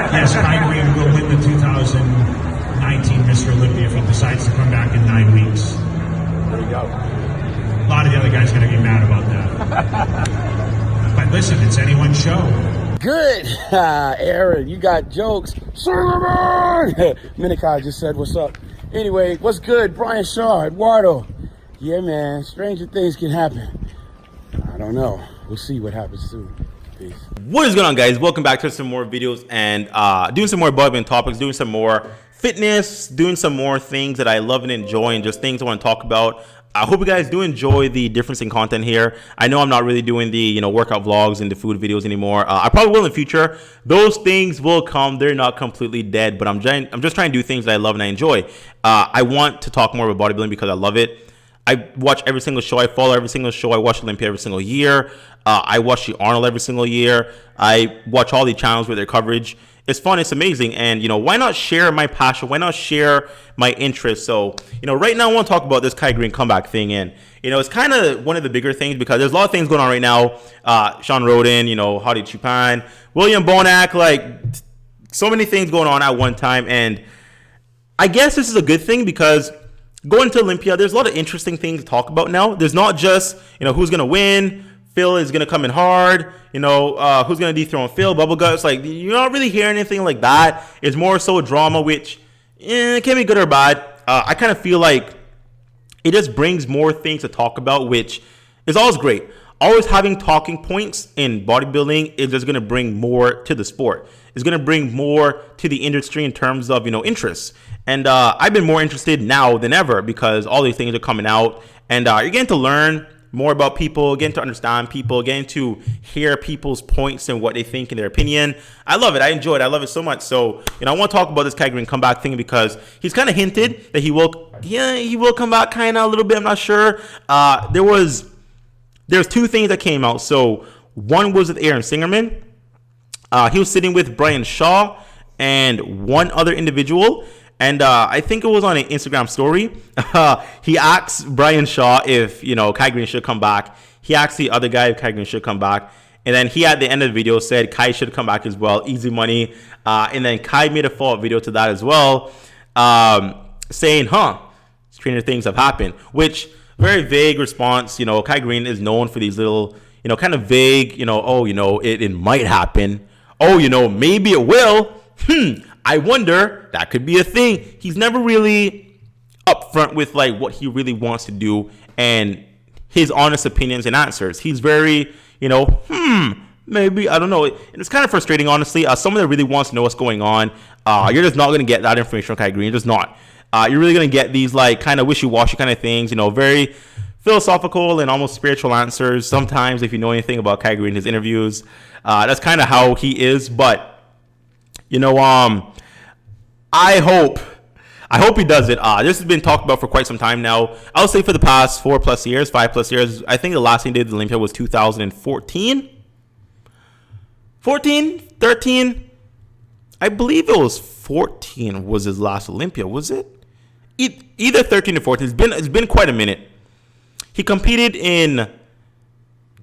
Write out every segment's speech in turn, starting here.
Yes, Kai Green will win the 2019 Mr. Olympia if he decides to come back in 9 weeks. There you go. A lot of the other guys are going to be mad about that. But listen, it's anyone's show. Good. Aaron, you got jokes. Minikai just said, what's up? Anyway, what's good? Brian Shaw, Eduardo. Yeah, man, stranger things can happen. I don't know. We'll see what happens soon. Peace. What is going on, guys? Welcome back to some more videos and doing some more bodybuilding topics, doing some more fitness, doing some more things that I love and enjoy, and just things I want to talk about. I hope you guys do enjoy the difference in content here. I know I'm not really doing the workout vlogs and the food videos anymore. I probably will in the future. Those things will come. They're not completely dead, but I'm just trying to do things that I love and I enjoy. I want to talk more about bodybuilding because I love it. I watch every single show. I follow every single show. I watch Olympia every single year. I watch the Arnold every single year. I watch all the channels with their coverage. It's fun. It's amazing. And, why not share my passion? Why not share my interest? So, right now I want to talk about this Kai Green comeback thing. And, it's kind of one of the bigger things because there's a lot of things going on right now. Sean Roden, Hadi Chupan, William Bonac, like so many things going on at one time. And I guess this is a good thing because going to Olympia, there's a lot of interesting things to talk about now. There's not just, who's going to win. Phil is going to come in hard, who's going to dethrone Phil, Bubble Guts. Like, you're not really hearing anything like that. It's more so drama, which can be good or bad. I kind of feel like it just brings more things to talk about, which is always great. Always having talking points in bodybuilding is just going to bring more to the sport. It's going to bring more to the industry in terms of, interests. And I've been more interested now than ever because all these things are coming out. And you're getting to learn more about people, getting to understand people, getting to hear people's points and what they think in their opinion. I love it. I enjoy it. I love it so much. So, I want to talk about this Kai Green comeback thing because he's kind of hinted that he will come back kind of a little bit. I'm not sure. There's two things that came out. So one was with Aaron Singerman. He was sitting with Brian Shaw and one other individual. And I think it was on an Instagram story. He asked Brian Shaw if, Kai Green should come back. He asked the other guy if Kai Green should come back. And then he, at the end of the video, said Kai should come back as well. Easy money. And then Kai made a follow-up video to that as well, saying, stranger things have happened. Which, very vague response. Kai Green is known for these little, kind of vague, it might happen. Oh, maybe it will. I wonder, that could be a thing. He's never really upfront with like what he really wants to do and his honest opinions and answers. He's very, maybe, I don't know. And it's kind of frustrating, honestly. Someone that really wants to know what's going on, you're just not going to get that information from Kai Green. You're just not. You're really going to get these like kind of wishy-washy kind of things, very philosophical and almost spiritual answers. Sometimes, if you know anything about Kai Green, his interviews, that's kind of how he is. But I hope he does it. This has been talked about for quite some time now. I'll say for the past 4+ years, 5+ years. I think the last thing he did at Olympia was 2014. 13. I believe it was 14 was his last Olympia, was it? Either 13 or 14. It's been quite a minute. He competed in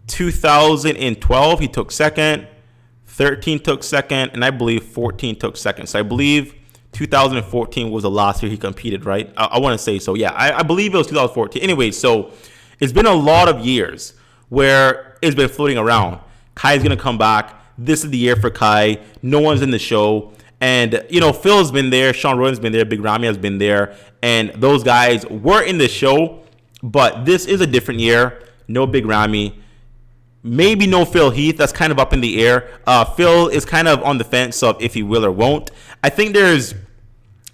2012. He took second. 13 took second, and I believe 14 took second. So I believe 2014 was the last year he competed, right? I want to say so. Yeah, I believe it was 2014. Anyway, so it's been a lot of years where it's been floating around. Kai's going to come back. This is the year for Kai. No one's in the show. And, Phil's been there. Sean Roden's been there. Big Ramy has been there. And those guys were in the show. But this is a different year. No Big Ramy. Maybe no Phil Heath. That's kind of up in the air. Phil is kind of on the fence of if he will or won't. I think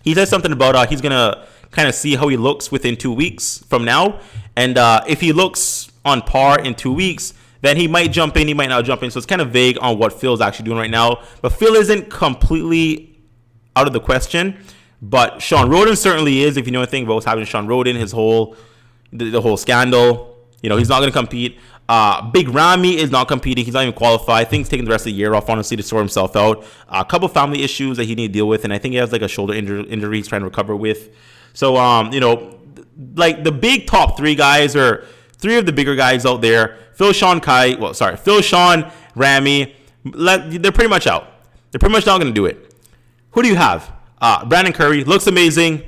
he said something about he's going to kind of see how he looks within 2 weeks from now. And if he looks on par in 2 weeks, then he might jump in. He might not jump in. So it's kind of vague on what Phil's actually doing right now. But Phil isn't completely out of the question. But Sean Roden certainly is. If you know anything about what's happening to Sean Roden, the whole scandal, he's not going to compete. Big Ramy is not competing. He's not even qualified. I think he's taking the rest of the year off, honestly, to sort himself out. A couple family issues that he needs to deal with, and I think he has like a shoulder injury he's trying to recover with. So, like the big top three guys, or three of the bigger guys out there, Phil, Sean, Ramy, they're pretty much out. They're pretty much not going to do it. Who do you have? Brandon Curry looks amazing.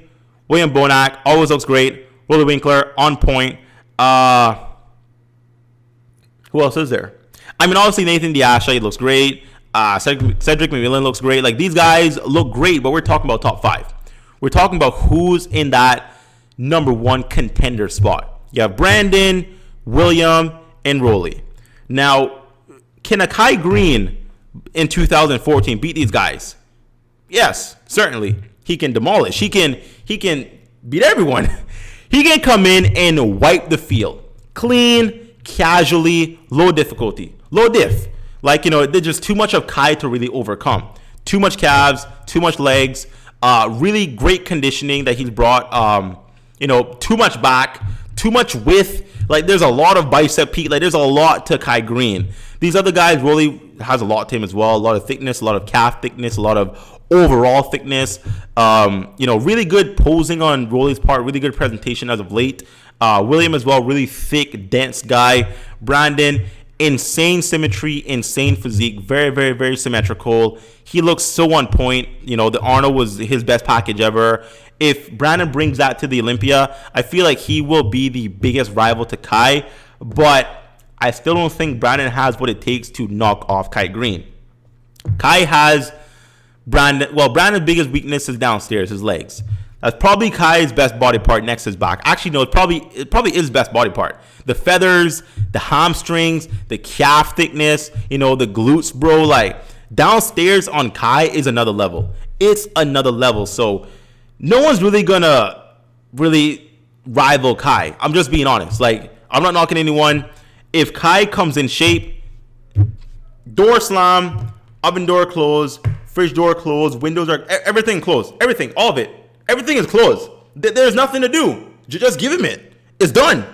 William Bonac always looks great. Willie Winkler on point. Who else is there? I mean, obviously Nathan Diasha looks great. Cedric McMillan looks great. Like, these guys look great, but we're talking about top 5. We're talking about who's in that number 1 contender spot. You have Brandon, William, and Rolly. Now, can a Kai Greene in 2014 beat these guys? Yes, certainly. He can demolish. He can beat everyone. He can come in and wipe the field. Clean, casually, low difficulty. Low diff. Like, there's just too much of Kai to really overcome. Too much calves, too much legs, really great conditioning that he's brought. Too much back, too much width. Like, there's a lot of bicep peak. Like, there's a lot to Kai Greene. These other guys really has a lot to him as well. A lot of thickness, a lot of calf thickness, a lot of overall thickness. Really good posing on Rolly's part. Really good presentation as of late. William as well, really thick, dense guy. Brandon, insane symmetry, insane physique, very, very, very symmetrical. He looks so on point. The Arnold was his best package ever. If Brandon brings that to the Olympia, I feel like he will be the biggest rival to Kai, but I still don't think Brandon has what it takes to knock off Kai Greene. Kai has Brandon's biggest weakness is downstairs, his legs. That's probably Kai's best body part next to his back. Actually, no, it probably is his best body part. The feathers, the hamstrings, the calf thickness, the glutes, bro. Like, downstairs on Kai is another level. It's another level. So no one's really gonna rival Kai. I'm just being honest. Like, I'm not knocking anyone. If Kai comes in shape, door slam, oven door closed, fridge door closed, windows are everything closed. Everything, all of it. Everything is closed. There's nothing to do. Just give him it. It's done.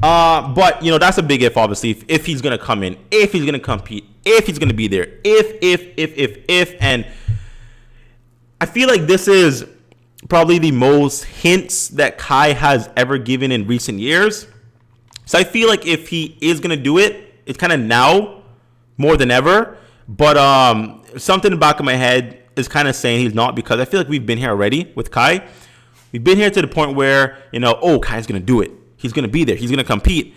But that's a big if, obviously. If he's gonna come in, if he's gonna compete, if he's gonna be there, if, and I feel like this is probably the most hints that Kai has ever given in recent years. So I feel like if he is gonna do it, it's kind of now more than ever. But something in the back of my head is kind of saying he's not, because I feel like we've been here already with Kai. We've been here to the point where, Kai's going to do it. He's going to be there. He's going to compete.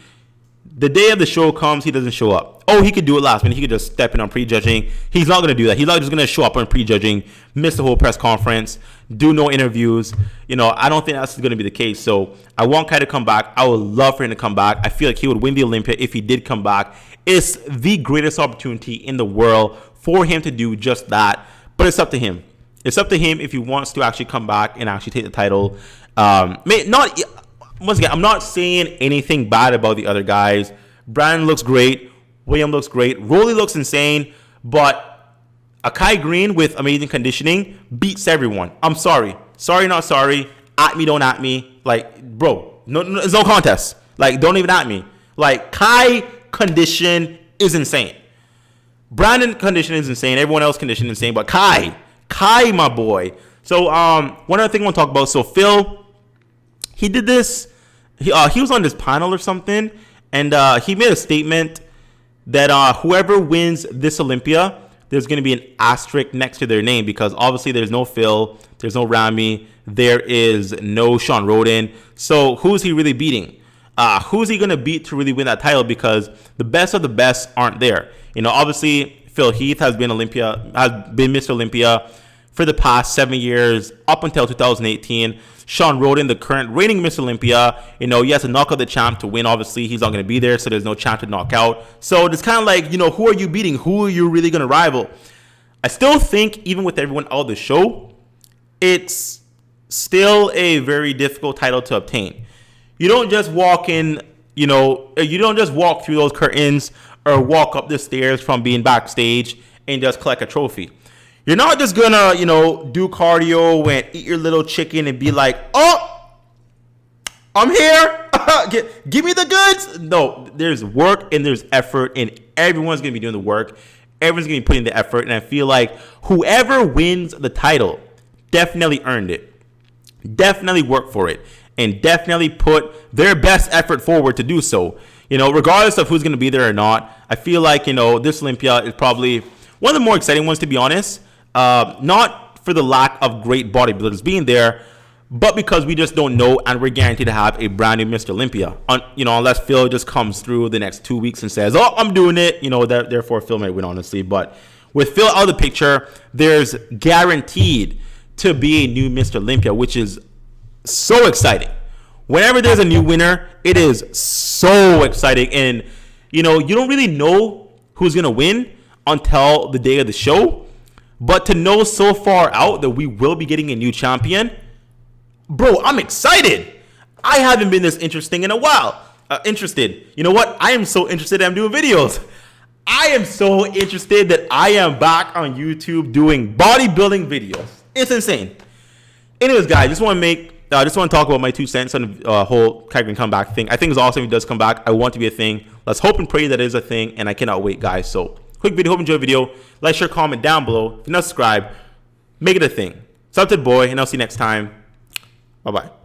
The day of the show comes, he doesn't show up. Oh, he could do it last minute. He could just step in on prejudging. He's not going to do that. He's not just going to show up on prejudging, miss the whole press conference, do no interviews. I don't think that's going to be the case. So I want Kai to come back. I would love for him to come back. I feel like he would win the Olympia if he did come back. It's the greatest opportunity in the world for him to do just that. But it's up to him. It's up to him if he wants to actually come back and actually take the title. Once again, I'm not saying anything bad about the other guys. Brandon looks great. William looks great. Rolly looks insane. But a Kai Greene with amazing conditioning beats everyone. I'm sorry. Sorry, not sorry. At me, don't at me. Like, bro, no, there's no contest. Like, don't even at me. Like, Kai condition is insane. Brandon condition is insane. Everyone else condition is insane. But Kai, my boy. So one other thing I want to talk about. So Phil, he did this. He was on this panel or something, and he made a statement that whoever wins this Olympia, there's going to be an asterisk next to their name, because obviously there's no Phil, there's no Ramy, there is no Sean Roden. So who's he really beating? Who's he going to beat to really win that title? Because the best of the best aren't there. Obviously Phil Heath has been Mr. Olympia for the past 7 years up until 2018. Sean Roden, the current reigning Mr. Olympia, he has to knock out the champ to win. Obviously, he's not going to be there, so there's no champ to knock out. So it's kind of like, who are you beating? Who are you really going to rival? I still think, even with everyone out of the show, it's still a very difficult title to obtain. You don't just walk in, you don't just walk through those curtains or walk up the stairs from being backstage and just collect a trophy. You're not just gonna, do cardio and eat your little chicken and be like, oh, I'm here. Give me the goods. No, there's work and there's effort, and everyone's gonna be doing the work. Everyone's gonna be putting the effort, and I feel like whoever wins the title definitely earned it. Definitely worked for it, and definitely put their best effort forward to do so. Regardless of who's gonna be there or not, I feel like, this Olympia is probably one of the more exciting ones, to be honest. Not for the lack of great bodybuilders being there, but because we just don't know, and we're guaranteed to have a brand new Mr. Olympia. Unless Phil just comes through the next 2 weeks and says, "Oh, I'm doing it," therefore Phil might win, honestly. But with Phil out of the picture, there's guaranteed to be a new Mr. Olympia, which is so exciting. Whenever there's a new winner, it is so exciting. And, you don't really know who's going to win until the day of the show. But to know so far out that we will be getting a new champion, bro, I'm excited. I haven't been this interesting in a while. Interested. You know what? I am so interested I'm doing videos. I am so interested that I am back on YouTube doing bodybuilding videos. It's insane. Anyways, guys, just want to talk about my 2 cents on the whole Kyrie comeback thing. I think it's awesome if he does come back. I want it to be a thing. Let's hope and pray that it is a thing, and I cannot wait, guys. So, quick video. Hope you enjoyed the video. Like, share, comment down below. If you're not subscribed, make it a thing. Sub to the boy, and I'll see you next time. Bye-bye.